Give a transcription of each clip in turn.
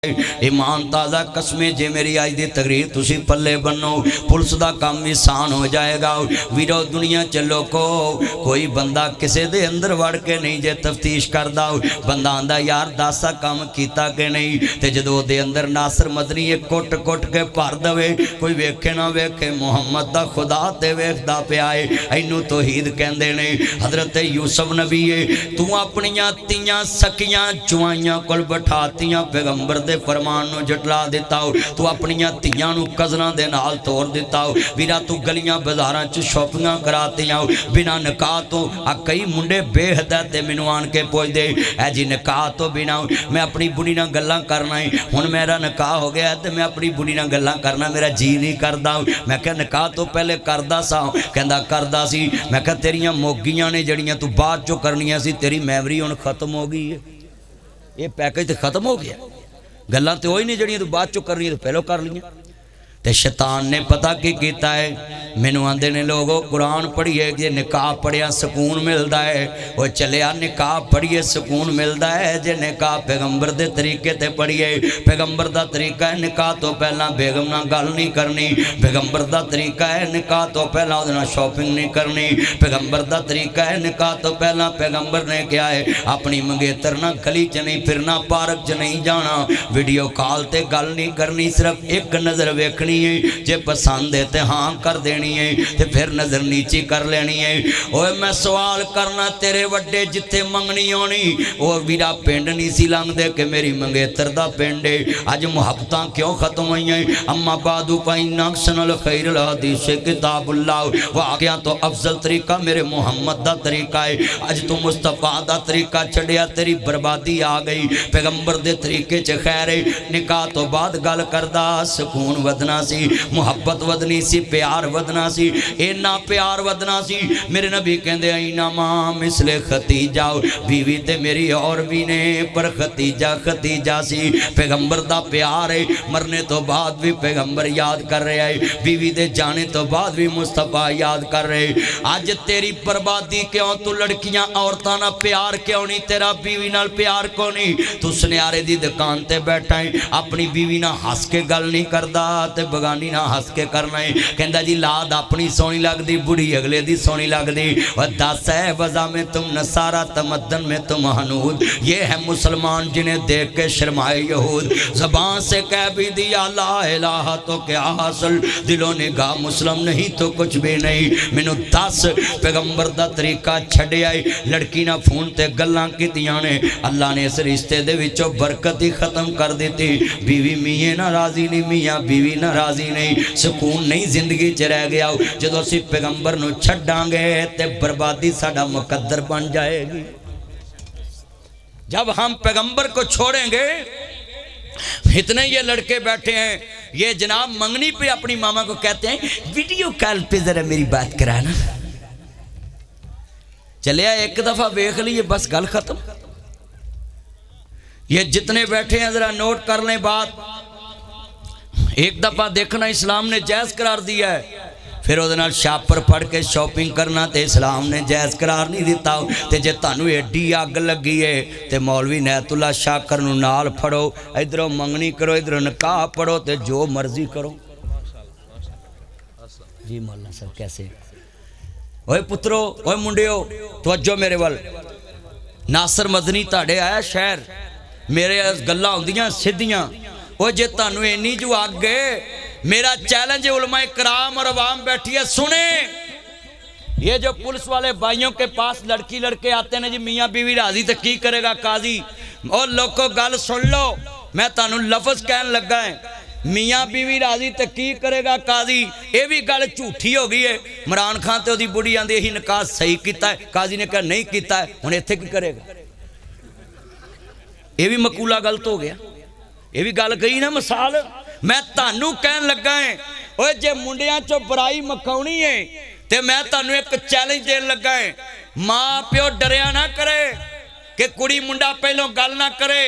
ईमान ताज़ा कसमें जे मेरी अज की तकरीर तुसी पल्ले बनो पुलिस का काम भी आसान हो जाएगा। वीरो दुनिया चलो को कोई बंदा किसी दे अंदर वड़ के नहीं जे तफ्तीश करदा बंदा आंदा यार दासा काम कीता कि नहीं ते जदों दे अंदर नासर मदनी कुट कुट के भर दवे कोई वेखे ना वेखे मुहम्मद दा खुदा ते वेखदा पिया है। इनू तौहीद कहंदे ने। हजरत यूसुफ नबी तू अपनियां तियां सकियां जुआइयां कोल बैठातियां पैगंबर दे फरमान नूं जटला दिता हो। तू अपनियां तियां नूं कज़नां दे नाल तोड़ दिता हो। वीरा तू गलियां बाजारां च शॉपिंगां करातियां बिना निकाह तो। आ कई मुंडे बेहदा ते मैनूं आण के पुछदे है जी निकाह तो बिना मैं अपनी बुढ़ी नाल गल्लां करना है। हुण मेरा निकाह हो गया ते मैं अपनी बुढ़ी नाल गल्लां करना मेरा जी नहीं करदा। मैं कहा निकाह तो पहले करदा सा। कहंदा करदा सी। मैं कहा तेरियां मोगियां ने जड़ियां तू बाद चों करनियां सी तेरी मैमरी हुण खत्म हो गई है। ये पैकेज तो खत्म हो गया। गल्लां तो वही नहीं जड़ियां तू बाद चो करनी तो पहलों कर लियां। ते शैतान ने पता की कीता है मैनू आंदे ने लोगों कुरान पढ़िए जे निकाह पढ़िया सुकून मिलता है। वो चलिया निकाह पढ़िए सुकून मिलता है जे निकाह पैगंबर दे तरीके ते पढ़िए। पैगंबर दा तरीका है निकाह तो पहला बेगम नाल गल नहीं करनी। पैगंबर दा तरीका है निकाह तो पहला उहदे नाल शॉपिंग नहीं करनी। पैगंबर दा तरीका है निकाह तो पहला पैगंबर ने कहा है अपनी मंगेतर ना गली च नहीं फिरना पार्क च नहीं जाना वीडियो कॉल ते गल नहीं करनी सिर्फ एक नज़र वेखनी है। जे पसंद है तो हाँ कर देनी है ते फिर नजर नीची कर लेनी है। ओए मैं सवाल करना तेरे वड्डे जिथे मंगनी होनी वो वीरा पिंड नहीं सी लंघदे कि मेरी मंगेतर दा पिंड है। अज मुहब्बतां क्यों खत्म हुई अम्मा बादू पाई नक्सनल खैरल हदीस किताबुल्लाह वाक़िया तो अफजल तरीका मेरे मुहम्मद दा तरीका है। अज तू मुस्तफा दा तरीका छड़िया तेरी बर्बादी आ गई। पैगंबर दे तरीके च खैर निकाह तो बाद गल करदा सुकून वधना सी मुहब्बत वधनी सी प्यार वधना सी इन्ना प्यार वधना सी। मेरे नबी कहंदे आईना मां मिसले खतीजा बीवी ते मेरी और भी ने पर खतीजा खतीजा सी। पैगंबर दा प्यार है मरने तो बाद भी पैगंबर याद कर रहा है बीवी दे जाने तो बाद भी मुस्तफा याद कर रहे। अज तेरी बर्बादी क्यों तू लड़कियां औरतां नाल प्यार क्यों नहीं तेरा बीवी नाल प्यार क्यों नहीं। तू सुनियारे दी दुकान ते बैठा है अपनी बीवी नाल हस के गल नहीं करदा ते बगानी ना हस के करना है। कहंदा जी लाद अपनी सोहनी लगदी बुढ़ी अगले दी सोहनी लगदी। और दस है वज़ा में तुम नसारा तमद्दन में तुम हनूद। ये है मुसलमान जिन्हें देख के शर्माए यहूद। ज़बान से कह भी दिया ला इलाहा तो क्या हासिल दिलों ने गा मुस्लिम नहीं तो कुछ भी नहीं। मैनू दस पैगंबर दा तरीका छड्डिया लड़की ना फोन ते गल्लां कीतियां ने अल्लाह ने इस रिश्ते दे विचों बरकत ही खत्म कर दी। बीवी मियाँ ना राजी नहीं मियाँ बीवी ना राजी नहीं सुकून नहीं जिंदगी च रह गया। जो असी पैगंबर नूं छड्डांगे ते बर्बादी साडा मुकद्दर बन जाएगी। जब हम पैगंबर को छोड़ेंगे इतने ये लड़के बैठे हैं ये जनाब मंगनी पे अपनी मामा को कहते हैं वीडियो कॉल पे जरा मेरी बात कराना। चलिया एक दफा देख लीजिए बस गल खत्म। ये जितने बैठे हैं जरा नोट कर लें बात। एक दफा देखना इस्लाम ने जायज़ करार दिया है फिर उहदे नाल शापर पढ़ के शॉपिंग करना तो इस्लाम ने जायज़ करार नहीं दिता। तो जे तुहानू एडी अग लगी है तो मौलवी नैतुल्ला शाकर नूं नाल फड़ो इधरों मंगनी करो इधरों निकाह पढ़ो तो जो मर्जी करो। जी मौलाना साहब कैसे ओए पुत्रो ओए मुंडियो तवज्जो मेरे वल नासर मदनी ताड़े आया शहर मेरे गल्लां हुंदियां सीधियां। वो जे तुहानू इन्नी जो अग है मेरा चैलेंज उलमाए कराम और अवाम बैठी है सुने। ये जो पुलिस वाले भाइयों के पास लड़की लड़के आते हैं जी मियाँ बीवी राजी तो की करेगा काजी। और लोगों गल सुन लो मैं तुहानू लफ्ज कहन लगा है मियाँ बीवी राजी तो की करेगा काजी। ये भी गल झूठी हो गई है। इमरान खान तो बुढ़ी आंदी यही निकाह सही किया है काजी ने कहा नहीं किया है हुण इत्थे की करेगा। ये भी मकूला गलत हो गया। ये भी गल गई ना मिसाल मैं तुहानू कहन लगा है ओए जे मुंडियां चो बुराई मकाउणी है ते मैं तुहानू एक चैलेंज देन लगा है मां प्यो डरिया ना करे कि कुड़ी मुंडा पहलों गल ना करे।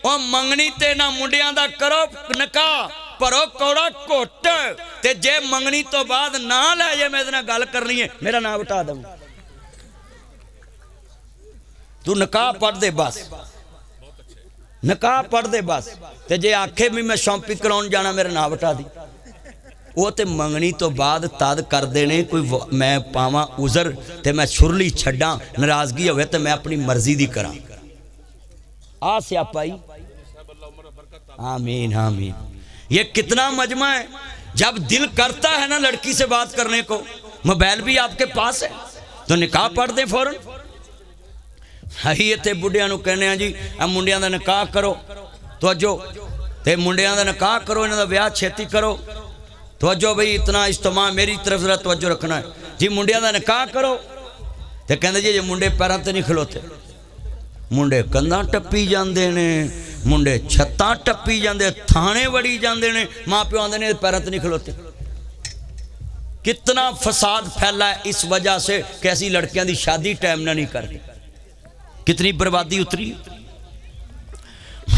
ओ मंगनी ते ना मुंडियां दा करो निकाह भरो कौड़ा घुट ते जे मंगनी तो बाद ना लै जे मैं इहदे नाल गल करनी है मेरा नाम हटा दूं। तू निकाह पढ़ दे बस निकाह पढ़ दे बस। तो जे आखे भी मैं शॉपिंग कराउन जाना मेरा नाम वटा दी, वो तो मंगनी तो बाद तद करते ने कोई मैं पावां उज़र तो मैं सुरली छड्डा, नाराज़गी होवे तो मैं अपनी मर्जी दी करा। आ स्यापा ही। आमीन आमीन। ये कितना मजमा है। जब दिल करता है ना लड़की से बात करने को, मोबाइल भी आपके पास है, तो निकाह पढ़ दें फौरन। अही इतने बुढ़िया कहने जी आ मुंडिया का निकाह करो, तो अजो ते मुंडिया का निकाह करो, इन्हों का ब्याह छेती करो, तो अजो भाई इतना इज्तमा मेरी तरफ जरा तवज्जो रखना है जी, मुंडिया का निकाह करो। तो कहते जी मुंडे पैरों ते नहीं खलोते, मुंडे कंधा टप्पी जाते ने, मुंडे छत्तां टप्पी जाते, थाने वड़ी जाते ने, माँ प्यो आते ने पैरों ते नहीं खलोते। कितना फसाद फैला है इस वजह से कि ऐसी लड़कियों की शादी टाइम ना नहीं करती। कितनी बर्बादी उतरी।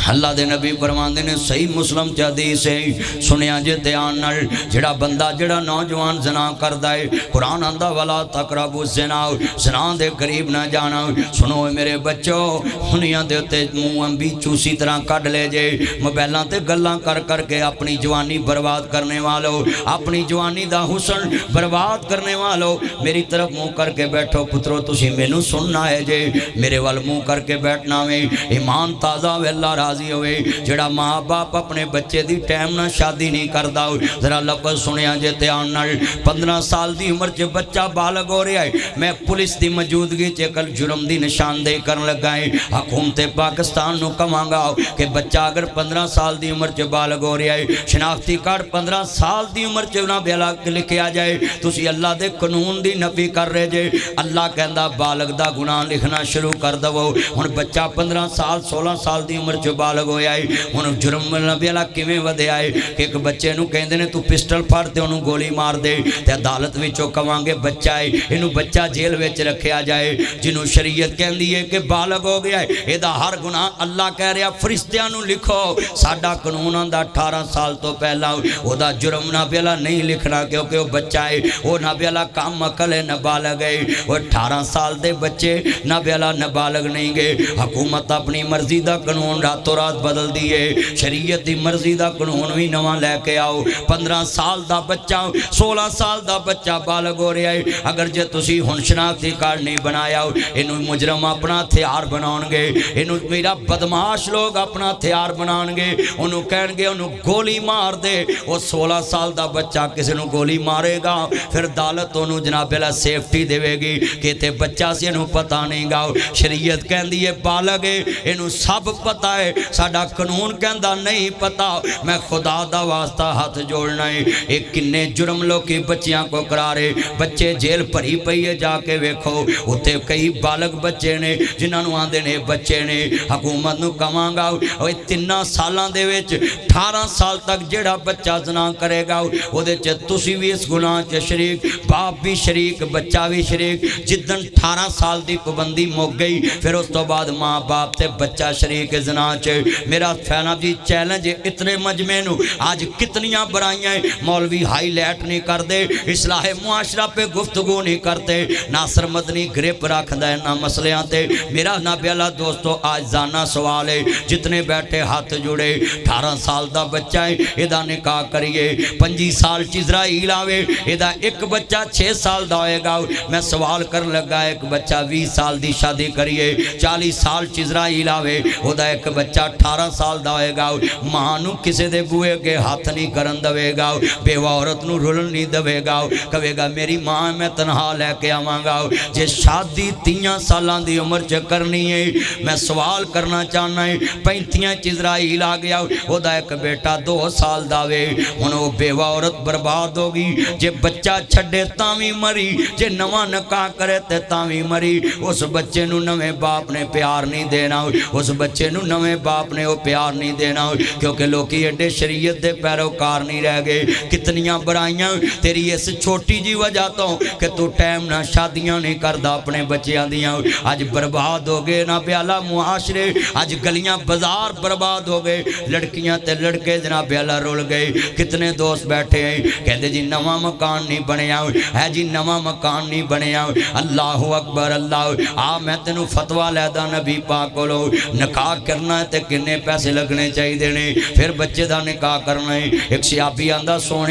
अल्लाह दे नबी फरमांदे ने सही मुस्लिम च हदीस है, सुनिया जे ध्यान नाल, जेड़ा बंदा जेड़ा नौजवान जना करदा है, कुरान आंदा वला तकरबु ज़िना, ज़िना दे करीब ना जाना। सुनो मेरे बच्चो, दुनिया दे उत्ते मुंह अंबी चूसी तरह कढ ले जे, मोबाइलां ते गल्लां कर करके अपनी जवानी बर्बाद करने वालों, अपनी जवानी दा हुसन बर्बाद करने वालों, मेरी तरफ मुंह करके बैठो पुत्रो, तुसीं मैनू सुनना है जे, मेरे वाल मुंह करके बैठना वे। ईमान ताज़ा वे अल्लाह राजी होवे। जेड़ा माँ बाप अपने बच्चे दी टाइम ना शादी नहीं करता, जरा लफ्ज़ सुनिया जे ध्यान नाल। 15 साल की उम्र च बच्चा बालग हो रहा है, मैं पुलिस की मौजूदगी च कल जुर्म की निशानदेही करन लगा है। हुकूमत पाकिस्तान नूं कहांगा कि बच्चा अगर 15 साल की उम्र च बालग हो रहा है, शनाख्ती कार्ड 15 साल की उम्र च ना बेला लिखिया जाए, तुसी अल्लाह के कानून की नफी कर रहे जे। अल्लाह कहता बालग का गुनाह लिखना शुरू कर दवो। हुण बच्चा 15 साल 16 साल की उम्र च बालग होया है, हुण जुर्म वाला किवें वधिया है कि एक बच्चे नूं कहंदे ने तू पिस्टल फड़ ते उहनूं गोली मार दे, ते अदालत विचों कवांगे बच्चा है, इहनूं बच्चा जेल विच रखिया जाए। जिन्हों शरीयत कहंदी है कि बालग हो गया है, इहदा हर गुनाह अल्लाह कह रहा फरिश्तियां नूं लिखो। साडा कानून आंदा 18 साल तो पहला ओहदा जुर्म ना बेला नहीं लिखना, क्योंकि वह बच्चा है, वह ना बेला काम अकल है, नाबालग है। वह 18 साल के बच्चे ना बेला नाबालग नहीं गए। हुकूमत अपनी मर्जी का कानून रातों रात बदल दी है, शरीयत की मर्जी का कानून भी नवा लैके आओ। 15 साल का बच्चा 16 साल का बच्चा बालग हो रहा है, अगर जे तुसी हुण शनाख्ती कार्ड नहीं बनाया, इनू मुजरम अपना हथियार बनाउणगे, इनू मेरा बदमाश लोग अपना हथियार बनाउणगे, उन्होंने कहणगे उन्होंने गोली मार दे। वो 16 साल का बच्चा किसी को गोली मारेगा, फिर अदालत उन्होंने जनाब वाला सेफ्टी देवेगी कि इत्थे बच्चा से इनू पता नहीं गा। शरीयत कहती है बालग है, इनू सब पता है, साडा कानून कहता नहीं पता। मैं खुदा दा वास्ता हाथ जोड़ना है, एक किन्ने जुर्म लोग बच्चियां को करा रहे, बच्चे जेल भरी पई है, जाके वेखो उत्थे कई बालग बच्चे ने जिन्होंने आंदे ने बच्चे ने। हुकूमत नूं कहांगा ओए 3 सालां दे विच 18 साल तक जेड़ा बच्चा ज़ना करेगा उहदे च तुसीं भी इस गुनाह च शरीक, बाप भी शरीक, बच्चा भी शरीक। जिद्दन 18 साल की पाबंदी मुक गई, फिर उस तो बाद माँ बाप ते बच्चा शरीक ज़ना च। मेरा फैना जी चैलेंज इतने मजमे नूं आज कितनियां बुराइयां मौलवी हाईलाइट नहीं करते, इस्लाहे मुआशरा पे गुफ्तगू नहीं करते। नासर मदनी ग्रिप रखता है ना मसलियां ते। मेरा ना प्याला दोस्तों आज जाना सवाल है, जितने बैठे हाथ जुड़े। 18 साल का बच्चा है, इहदा निकाह करिए। 25 साल च इजराइल आवे, इहदा एक बच्चा 6 साल का होएगा। मैं सवाल कर लगा एक बच्चा 20 साल की शादी करिए। 40 साल च इजराइल आवे, उहदा एक बच्चा 18 साल का होएगा। मां नूं किसी दे बूहे अगे हाथ नहीं करन देवेगा, बेवा औरत नूं रुलन नहीं देवेगा, कहेगा मेरी मां मैं तनहा लैके आवांगा। जे शादी 30 सालां दी उम्र च करनी है, मैं सवाल करना चाहना है 35 च इजराइल आ गया, उहदा एक बेटा 2 साल दा वे, हुण वो बेवा औरत बर्बाद होगी। जे बच्चा छड्डे तां भी मरी, जे नवा निकाह करे ते तां भी मरी। उस बच्चे नूं नवें बाप ने प्यार नहीं देना, उस बच्चे नूं नवें बाप ने वो प्यार नहीं देना, क्योंकि लोग एडे शरीयत के पैरोकार नहीं रह गए। कितनियां बुराइयां तेरी इस छोटी जी वजह तो कि तू टाइम ना शादियां नहीं करता अपने बच्चों दियां। अज बर्बाद हो गए ना प्याला मुआशरे, अज गलियां बाजार बर्बाद हो गए, लड़कियां ते लड़के जनाब प्याला रुल गए। कितने दोस्त बैठे हैं कहते जी नवा मकान नहीं बनया है, जी नवा मकान नहीं बनया। अल्लाह अकबर अल्लाह। आ मैं तेनू फतवा लैदा नबी पाक कोलों, निकाह करना है ते ते किन्ने पैसे लगने चाहिए ने, फिर बच्चे का निकाह करना है। एक सियाबी आंदा सोने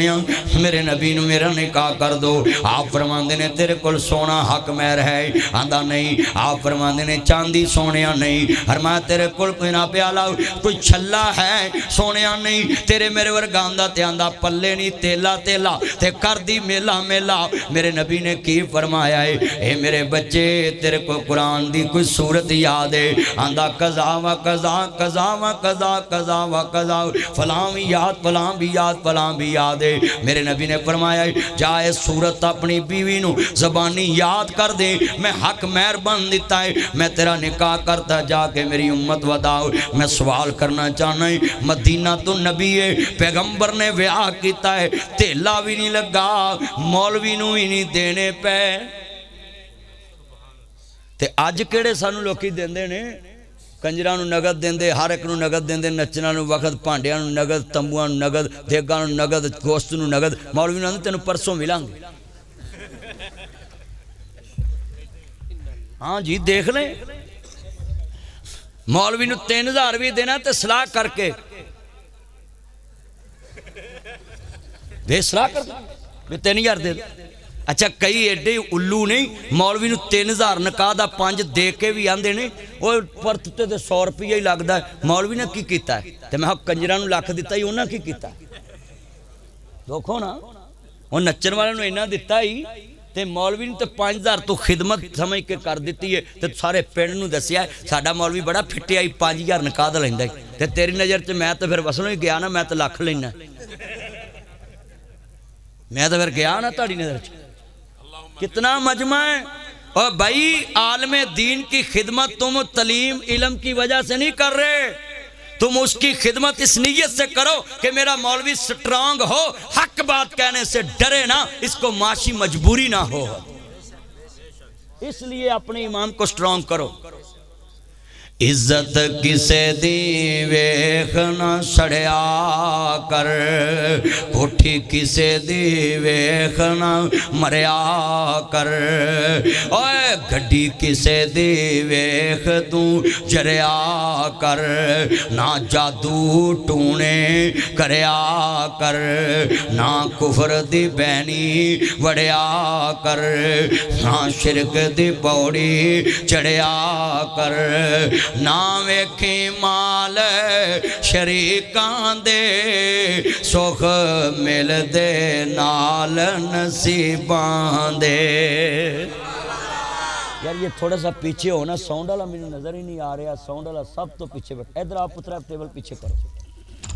मेरे नबी नूं मेरा निकाह कर दो। आप फरमाते ने तेरे कोल सोना हक महर है? आंदा नहीं। आप फरमाते ने चांदी सोने नहीं। फरमाया तेरे कोल कोई ना प्याला कोई छल्ला है? सोने नहीं। तेरे मेरे वर्गा आंदा ते आंदा पल्ले नहीं तेला तेला ते कर दी मेला मेला। मेरे नबी ने की फरमाया है, ए मेरे बच्चे तेरे को कुरान दी कोई सूरत याद है? आंदा कज़ा व कज़ा कज़ा व कज़ा कज़ा व कज़ा, फलां भी याद फलां भी याद फलां भी याद है। मेरे नबी ने फरमाया जाए सूरत अपनी बीवी नू ज़बानी याद कर दे, मैं हक महर बन दिता है, मैं तेरा निकाह करता जाके मेरी उम्मत वधाओ। मैं सवाल करना चाहना है, मदीना तो नबी है, पैगंबर ने विआह किया है, तेला भी नहीं लगा, मौलवी नू ही नहीं देने पे। ते अज केड़े सानू लोकी देंदे ने? कंजरां नू नगद देंदे, हर एक नू नगद देंदे, नचना नू वक्त, भांडियां नू नगद, तंबूआं नू नगद, देगां नू नगद, गोश्त नू नगद। मौलवी नू आंदे तेनू परसों मिलांगे। हाँ जी देख ले, मौलवी नू 3000 भी देना ते सलाह करके दे, सलाह कर 3000 दे। अच्छा कई एडे उल्लू नहीं, मौलवी नू 3000 निकाह दा 5 दे के भी आंदे ने वो परते ते 100 रुपया ही लगता है। मौलवी ने की कीता है? ते मैं कंजरां नू लख दिता ही, उन्हें की कीता? देखो ना, वो नच्चण वाले नू इन्ना दिता ही ते मौलवी ने तो 5000 तो खिदमत समझ के कर दी है। तो सारे पिंड नू दसिया साडा मौलवी बड़ा फिटिया 5000 निकाह दा लैंदा है। ते तेरी नज़र च मैं तो फिर वसलों ही गया ना, मैं तो लख लेना, मैं तो फिर गया ना ताड़ी नज़र च। कितना मजमा है। और भाई आलमे दीन की खिदमत तुम तलीम इल्म की वजह से नहीं कर रहे, तुम उसकी खिदमत इस नीयत से करो कि मेरा मौलवी स्ट्रांग हो, हक बात कहने से डरे ना, इसको माशी मजबूरी ना हो, इसलिए अपने इमाम को स्ट्रांग करो। इज्जत किसे दी वेख ना सड़िया कर, कोठी किसे दी वेख ना मरिया कर, ओए गड्डी किसे दी वेख तू जरिया कर, ना जादू टूने करया कर, ना कुफर दी बैनी वड़िया कर, ना शिरक दी पौड़ी चढ़िया कर, ना वेखी माल शरीकां दे, सुख मिलदे नाल नसीबां दे। यार ये थोड़ा सा पीछे हो ना, साउंड वाला मैंने नज़र ही नहीं आ रहा, साउंड वाला सब तो पीछे बैठा। इधर आप पुत्रा टेबल पीछे करो,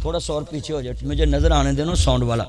थोड़ा सा और पीछे हो जाए, मुझे नज़र आने देना साउंड वाला।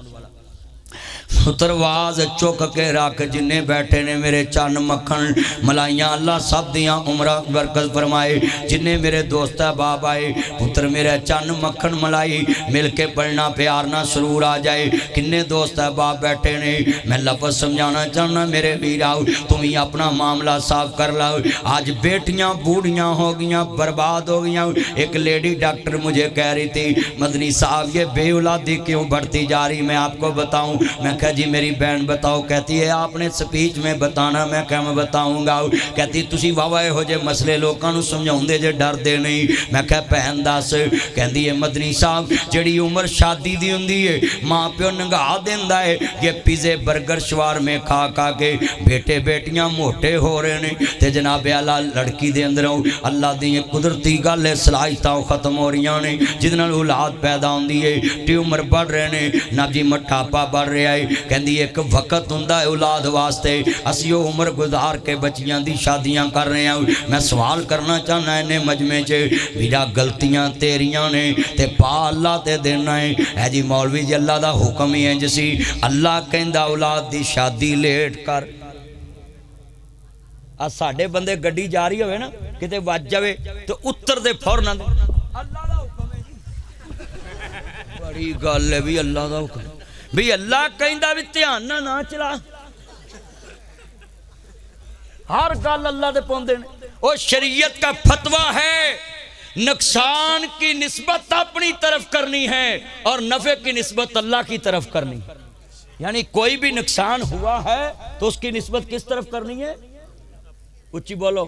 पुत्रवाज चुक के रख, जिन्ने बैठे ने मेरे चन्न मक्खन मलाइया, अल्लाह सब दियां उम्र बरकत फरमाए। जिन्ने मेरे दोस्त बाप आए पुत्र मेरे चन्न मक्खन मलाई, मिल के पढ़ना प्यार ना सरूर आ जाए। किन्ने दोस्त बाप बैठे ने, मैं लफज समझाना चाहना मेरे वीर आओ, तुम ही अपना मामला साफ कर लो। आज बेटियां बूढ़ियां हो गई, बर्बाद हो गई। एक लेडी डॉक्टर मुझे कह रही थी, मदनी साहब ये बेऔलादी क्यों बढ़ती जा रही, मैं आपको बताऊं। मैं कहा जी मेरी बहन बताओ। कहती है आपने स्पीच में बताना। मैं क्या मैं बताऊंगा। कहती तुसी वावा इहो जे मसले लोगों को समझाउंदे जे डरदे नहीं। मैं क्या भैन दस। कहती है मदनी साहब जिहड़ी उम्र शादी दी हुंदी है माँ प्यो नंगा दिंदा है, ये पिज़्ज़े बर्गर शवारमे खा खा के बेटे बेटियां मोटे हो रहे ने। ते जनाब आला लड़की दे अंदरों अल्लाह दी कुदरती गल है सलाहितां खत्म हो रही ने, जिहदे नाल औलाद पैदा होंदी है, ट्यूमर बढ़ रहे ने, नब्जी मठापा बढ़ रहा है। कहती एक वक्त हुंदा है औलाद वास्ते, असी वो उम्र गुजार के बच्चियां दी शादियां कर रहे हैं। मैं सवाल करना चाहना इन्हें मजमे च वीरा गलतियां तेरियां ने ते पा अल्लाह ते देना है जी। मौलवी जी अल्लाह दा हुक्म ही इंज सी, अल्लाह कहंदा औलाद दी शादी लेट कर। आ साडे बंदे गड्डी जा रही होवे ना किते वज जावे तो उत्तर दे फौरन अल्लाह दा हुक्म है जी। बड़ी गल है भी अल्लाह दा हुक्म भी अल्लाह कहंदा भी ध्यान ना चला। हर गल अल्लाह दे पौंदे ने। वो शरीयत का फतवा है नुकसान की निस्बत अपनी तरफ करनी है और नफे की निस्बत अल्लाह की तरफ करनी है। यानी कोई भी नुकसान हुआ है तो उसकी निस्बत किस तरफ करनी है? उच्ची बोलो।